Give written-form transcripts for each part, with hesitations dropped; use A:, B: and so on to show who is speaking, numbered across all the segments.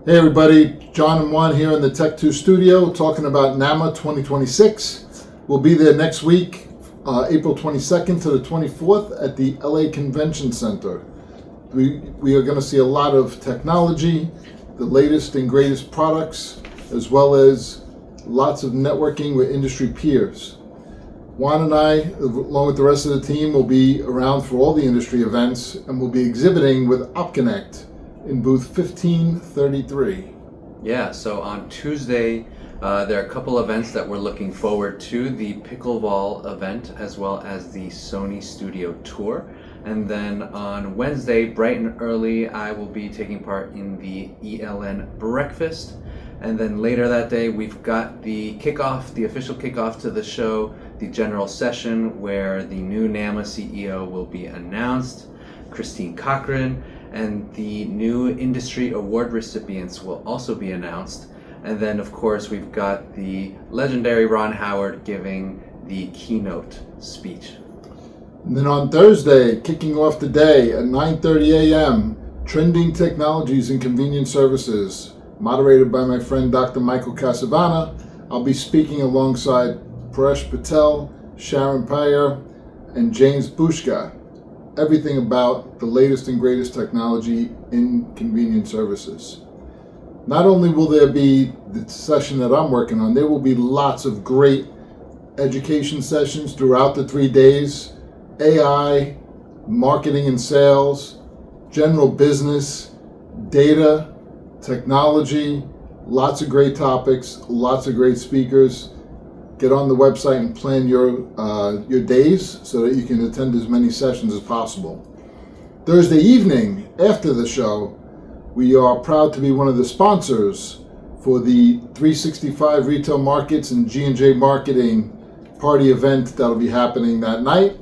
A: Hey everybody, John and Juan here in the Tech2 studio talking about NAMA 2026. We'll be there next week, April 22nd to the 24th at the LA Convention Center. We are going to see a lot of technology, the latest and greatest products, as well as lots of networking with industry peers. Juan and I, along with the rest of the team, will be around for all the industry events and will be exhibiting with OptConnect in booth 1533.
B: Yeah, so on Tuesday, there are a couple events that we're looking forward to, the Pickleball event as well as the Sony Studio Tour. And then on Wednesday, bright and early, I will be taking part in the ELN Breakfast. And then later that day, we've got the kickoff, the official kickoff to the show, the general session where the new NAMA CEO will be announced, Christine Cochran, and the new industry award recipients will also be announced. And then of course we've got the legendary Ron Howard giving the keynote speech.
A: And then on Thursday, kicking off the day at 9:30 a.m., Trending Technologies and Convenience Services, moderated by my friend Dr. Michael Casavana. I'll be speaking alongside Paresh Patel, Sharon Payer, and James Bushka. Everything about the latest and greatest technology in convenience services. Not only will there be the session that I'm working on, there will be lots of great education sessions throughout the 3 days. AI, marketing and sales, general business, data, technology, lots of great topics, lots of great speakers. Get on the website and plan your days so that you can attend as many sessions as possible. Thursday evening, after the show, we are proud to be one of the sponsors for the 365 Retail Markets and G&J Marketing party event that'll be happening that night.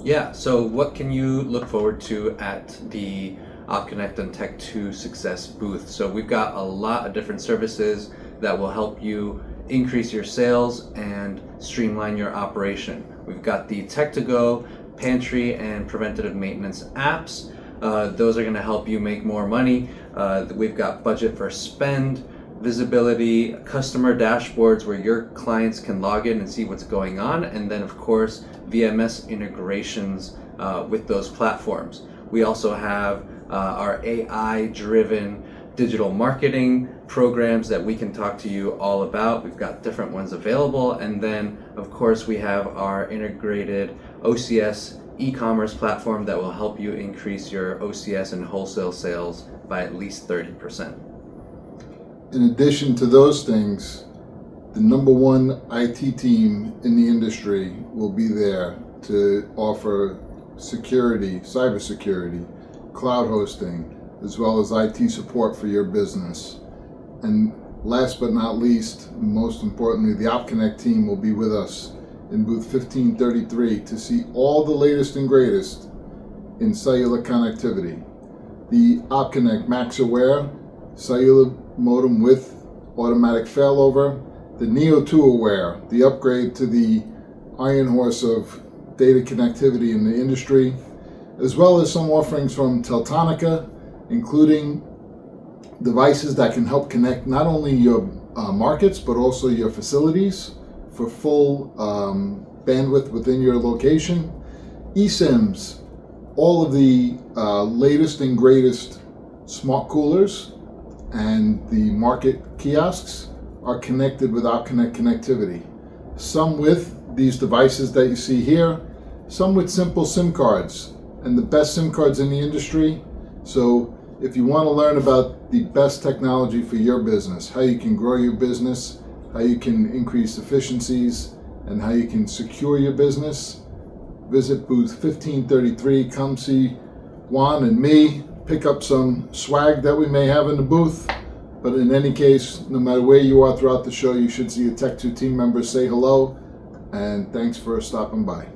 B: Yeah, so what can you look forward to at the OptConnect and Tech2 Success booth? So we've got a lot of different services that will help you increase your sales and streamline your operation. We've got the Tech2Go, Pantry, and Preventative maintenance apps. Those are going to help you make more money. We've got budget for spend, visibility, customer dashboards where your clients can log in and see what's going on, and then of course VMS integrations with those platforms. We also have our AI-driven digital marketing programs that we can talk to you all about. We've got different ones available, and then of course we have our integrated OCS E-Commerce platform that will help you increase your OCS and wholesale sales by at least 30%.
A: In addition to those things, the number one IT team in the industry will be there to offer security, cybersecurity, cloud hosting, as well as IT support for your business. And last but not least, most importantly, the OptConnect team will be with us in booth 1533 to see all the latest and greatest in cellular connectivity. The OptConnect Max Aware cellular modem with automatic failover, the Neo 2 Aware, the upgrade to the iron horse of data connectivity in the industry, as well as some offerings from Teltonika, including devices that can help connect not only your markets but also your facilities for full bandwidth within your location. eSIMs, all of the latest and greatest smart coolers and the market kiosks are connected with OptConnect connectivity. Some with these devices that you see here, some with simple SIM cards, and the best SIM cards in the industry. So if you want to learn about the best technology for your business, how you can grow your business, how you can increase efficiencies, and how you can secure your business, visit booth 1533. Come see Juan and me, pick up some swag that we may have in the booth. But in any case, no matter where you are throughout the show, you should see a Tech2 team member say hello, and thanks for stopping by.